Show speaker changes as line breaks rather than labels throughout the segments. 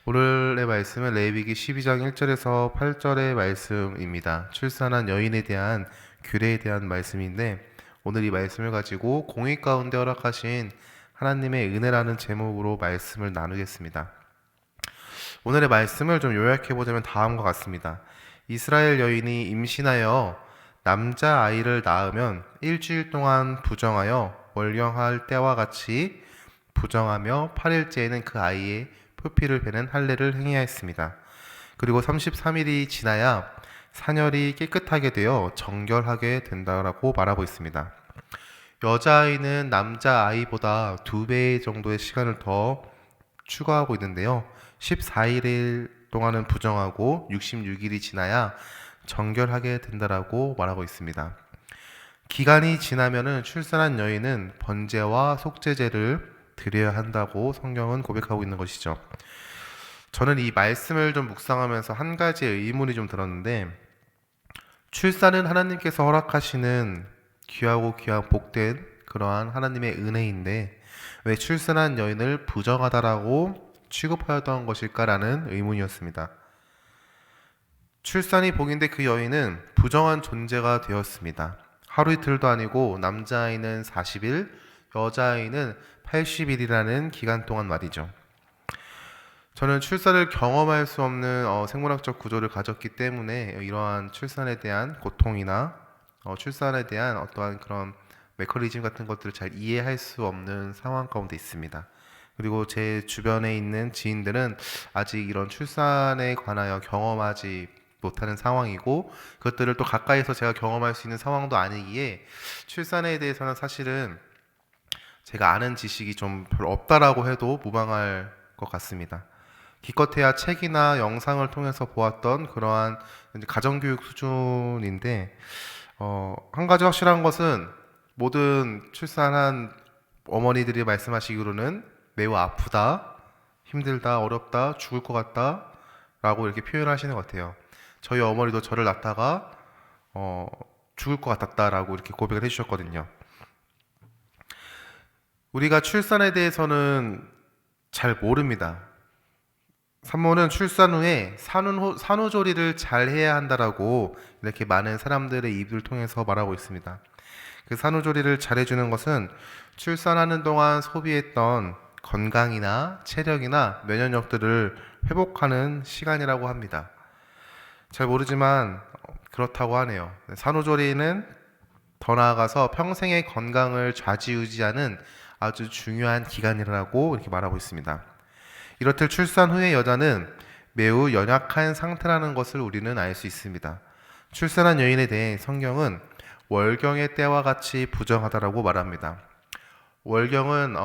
오늘의 말씀은 레위기 12장 1절에서 8절의 말씀입니다. 출산한 여인에 대한 규례에 대한 말씀인데, 오늘 이 말씀을 가지고 공의 가운데 허락하신 하나님의 은혜라는 제목으로 말씀을 나누겠습니다. 오늘의 말씀을 좀 요약해보자면 다음과 같습니다. 이스라엘 여인이 임신하여 남자 아이를 낳으면 일주일 동안 부정하여 월경할 때와 같이 부정하며 8일째에는 그 아이의 표피를 베는 할례를 행해야 했습니다. 그리고 33일이 지나야 사녀리 깨끗하게 되어 정결하게 된다라고 말하고 있습니다. 여자아이는 남자아이보다 2배 정도의 시간을 더 추가하고 있는데요. 14일 동안은 부정하고 66일이 지나야 정결하게 된다라고 말하고 있습니다. 기간이 지나면은 출산한 여인은 번제와 속죄제를 드려야 한다고 성경은 고백하고 있는 것이죠. 저는 이 말씀을 좀 묵상하면서 한 가지 의문이 좀 들었는데, 출산은 하나님께서 허락하시는 귀하고 귀한 복된 그러한 하나님의 은혜인데 왜 출산한 여인을 부정하다라고 취급하였던 것일까라는 의문이었습니다. 출산이 복인데 그 여인은 부정한 존재가 되었습니다. 하루 이틀도 아니고 남자아이는 40일, 여자아이는 80일이라는 기간 동안 말이죠. 저는 출산을 경험할 수 없는 생물학적 구조를 가졌기 때문에 이러한 출산에 대한 고통이나 출산에 대한 어떠한 그런 메커니즘 같은 것들을 잘 이해할 수 없는 상황 가운데 있습니다. 그리고 제 주변에 있는 지인들은 아직 이런 출산에 관하여 경험하지 못하는 상황이고, 그것들을 또 가까이서 제가 경험할 수 있는 상황도 아니기에 출산에 대해서는 사실은 제가 아는 지식이 좀 별로 없다라고 해도 무방할 것 같습니다. 기껏해야 책이나 영상을 통해서 보았던 그러한 가정교육 수준인데, 한 가지 확실한 것은 모든 출산한 어머니들이 말씀하시기로는 매우 아프다, 힘들다, 어렵다, 죽을 것 같다 라고 이렇게 표현하시는 것 같아요. 저희 어머니도 저를 낳다가 죽을 것 같았다라고 이렇게 고백을 해주셨거든요. 우리가 출산에 대해서는 잘 모릅니다. 산모는 출산 후에 산후조리를 잘 해야 한다라고 이렇게 많은 사람들의 입을 통해서 말하고 있습니다. 그 산후조리를 잘 해주는 것은 출산하는 동안 소비했던 건강이나 체력이나 면역력들을 회복하는 시간이라고 합니다. 잘 모르지만 그렇다고 하네요. 산후조리는 더 나아가서 평생의 건강을 좌지우지하는 아주 중요한 기간이라고 이렇게 말하고 있습니다. 이렇듯 출산 후의 여자는 매우 연약한 상태라는 것을 우리는 알 수 있습니다. 출산한 여인에 대해 성경은 월경의 때와 같이 부정하다라고 말합니다. 월경은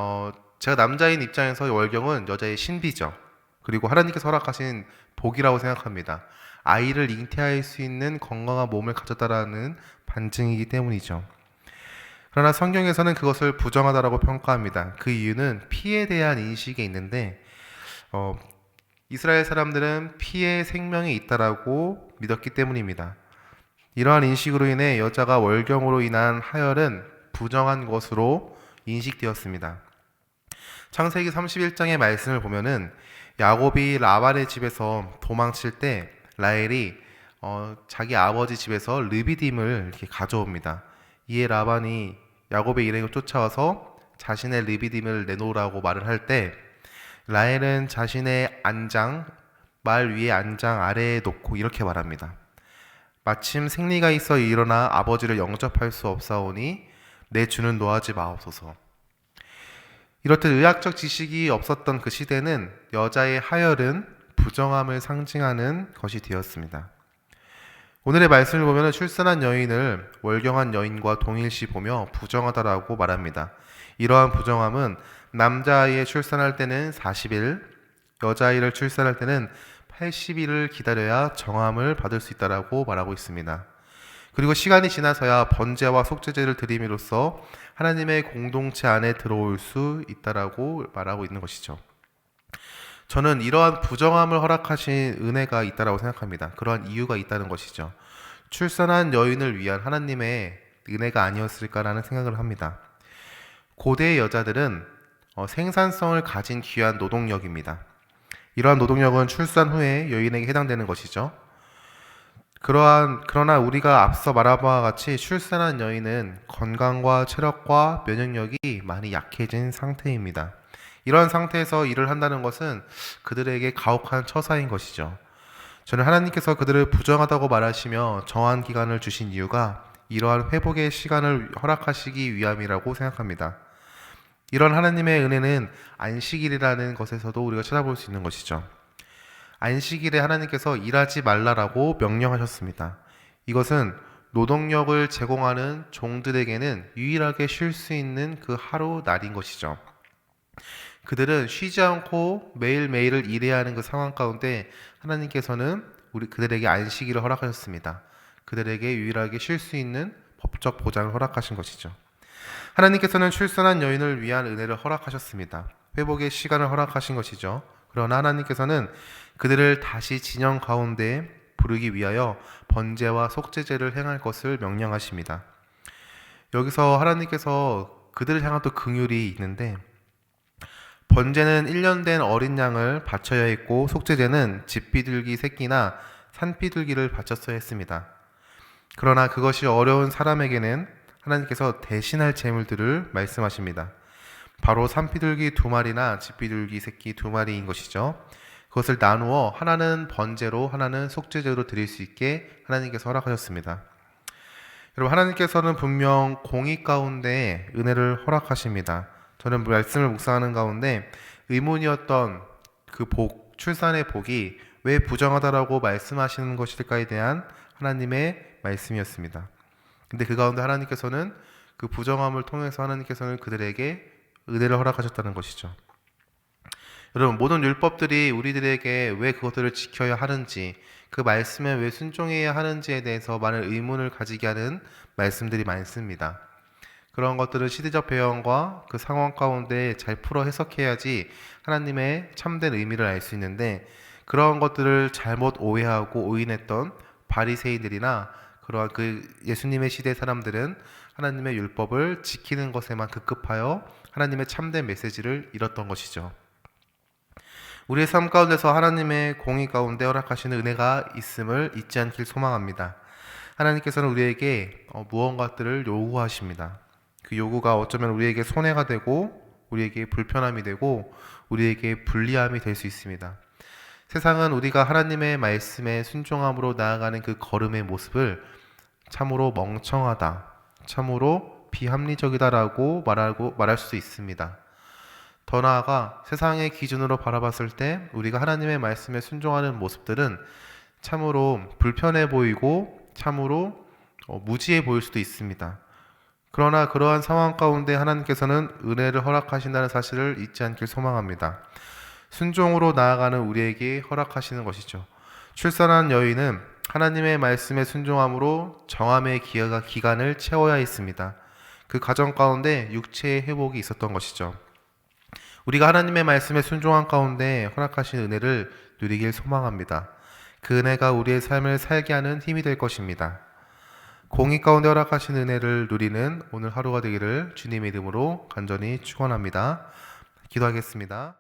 제가 남자인 입장에서 월경은 여자의 신비죠. 그리고 하나님께서 허락하신 복이라고 생각합니다. 아이를 잉태할 수 있는 건강한 몸을 가졌다라는 반증이기 때문이죠. 그러나 성경에서는 그것을 부정하다라고 평가합니다. 그 이유는 피에 대한 인식이 있는데, 이스라엘 사람들은 피에 생명이 있다라고 믿었기 때문입니다. 이러한 인식으로 인해 여자가 월경으로 인한 하혈은 부정한 것으로 인식되었습니다. 창세기 31장의 말씀을 보면은 야곱이 라반의 집에서 도망칠 때 라헬이 자기 아버지 집에서 르비딤을 이렇게 가져옵니다. 이에 라반이 야곱의 일행을 쫓아와서 자신의 르비딤을 내놓으라고 말을 할 때 라헬은 자신의 안장, 말 위에 안장 아래에 놓고 이렇게 말합니다. 마침 생리가 있어 일어나 아버지를 영접할 수 없사오니 내 주는 노하지 마옵소서. 이렇듯 의학적 지식이 없었던 그 시대는 여자의 하혈은 부정함을 상징하는 것이 되었습니다. 오늘의 말씀을 보면 출산한 여인을 월경한 여인과 동일시 보며 부정하다라고 말합니다. 이러한 부정함은 남자아이의 출산할 때는 40일, 여자아이를 출산할 때는 80일을 기다려야 정함을 받을 수 있다라고 말하고 있습니다. 그리고 시간이 지나서야 번제와 속죄제를 드림으로써 하나님의 공동체 안에 들어올 수 있다라고 말하고 있는 것이죠. 저는 이러한 부정함을 허락하신 은혜가 있다라고 생각합니다. 그러한 이유가 있다는 것이죠. 출산한 여인을 위한 하나님의 은혜가 아니었을까라는 생각을 합니다. 고대의 여자들은 생산성을 가진 귀한 노동력입니다. 이러한 노동력은 출산 후에 여인에게 해당되는 것이죠. 그러나 우리가 앞서 말한 바와 같이 출산한 여인은 건강과 체력과 면역력이 많이 약해진 상태입니다. 이런 상태에서 일을 한다는 것은 그들에게 가혹한 처사인 것이죠. 저는 하나님께서 그들을 부정하다고 말하시며 정한 기간을 주신 이유가 이러한 회복의 시간을 허락하시기 위함이라고 생각합니다. 이런 하나님의 은혜는 안식일이라는 것에서도 우리가 찾아볼 수 있는 것이죠. 안식일에 하나님께서 일하지 말라라고 명령하셨습니다. 이것은 노동력을 제공하는 종들에게는 유일하게 쉴 수 있는 그 하루 날인 것이죠. 그들은 쉬지 않고 매일매일을 일해야 하는 그 상황 가운데 하나님께서는 그들에게 안식일을 허락하셨습니다. 그들에게 유일하게 쉴 수 있는 법적 보장을 허락하신 것이죠. 하나님께서는 출산한 여인을 위한 은혜를 허락하셨습니다. 회복의 시간을 허락하신 것이죠. 그러나 하나님께서는 그들을 다시 진영 가운데 부르기 위하여 번제와 속죄제를 행할 것을 명령하십니다. 여기서 하나님께서 그들을 향한 또 긍휼이 있는데, 번제는 1년 된 어린 양을 바쳐야 했고 속죄제는 집비둘기 새끼나 산비둘기를 바쳤어야 했습니다. 그러나 그것이 어려운 사람에게는 하나님께서 대신할 제물들을 말씀하십니다. 바로 산비둘기 2마리나 집비둘기 새끼 2마리인 것이죠. 그것을 나누어 하나는 번제로 하나는 속죄제로 드릴 수 있게 하나님께서 허락하셨습니다. 여러분, 하나님께서는 분명 공의 가운데 은혜를 허락하십니다. 저는 말씀을 묵상하는 가운데 의문이었던 그 복, 출산의 복이 왜 부정하다라고 말씀하시는 것일까에 대한 하나님의 말씀이었습니다. 근데 그 가운데 하나님께서는 그 부정함을 통해서 하나님께서는 그들에게 은혜를 허락하셨다는 것이죠. 여러분, 모든 율법들이 우리들에게 왜 그것들을 지켜야 하는지, 그 말씀에 왜 순종해야 하는지에 대해서 많은 의문을 가지게 하는 말씀들이 많습니다. 그런 것들을 시대적 배경과 그 상황 가운데 잘 풀어 해석해야지 하나님의 참된 의미를 알 수 있는데, 그런 것들을 잘못 오해하고 오인했던 바리새인들이나 그러한 그 예수님의 시대 사람들은 하나님의 율법을 지키는 것에만 급급하여 하나님의 참된 메시지를 잃었던 것이죠. 우리의 삶 가운데서 하나님의 공의 가운데 허락하시는 은혜가 있음을 잊지 않길 소망합니다. 하나님께서는 우리에게 무언가들을 요구하십니다. 그 요구가 어쩌면 우리에게 손해가 되고 우리에게 불편함이 되고 우리에게 불리함이 될 수 있습니다. 세상은 우리가 하나님의 말씀에 순종함으로 나아가는 그 걸음의 모습을 참으로 멍청하다, 참으로 비합리적이다라고 말할 수도 있습니다. 더 나아가 세상의 기준으로 바라봤을 때 우리가 하나님의 말씀에 순종하는 모습들은 참으로 불편해 보이고 참으로 무지해 보일 수도 있습니다. 그러나 그러한 상황 가운데 하나님께서는 은혜를 허락하신다는 사실을 잊지 않길 소망합니다. 순종으로 나아가는 우리에게 허락하시는 것이죠. 출산한 여인은 하나님의 말씀에 순종함으로 정함의 기간을 채워야 했습니다. 그 과정 가운데 육체의 회복이 있었던 것이죠. 우리가 하나님의 말씀에 순종한 가운데 허락하신 은혜를 누리길 소망합니다. 그 은혜가 우리의 삶을 살게 하는 힘이 될 것입니다. 공의 가운데 허락하신 은혜를 누리는 오늘 하루가 되기를 주님의 이름으로 간절히 축원합니다. 기도하겠습니다.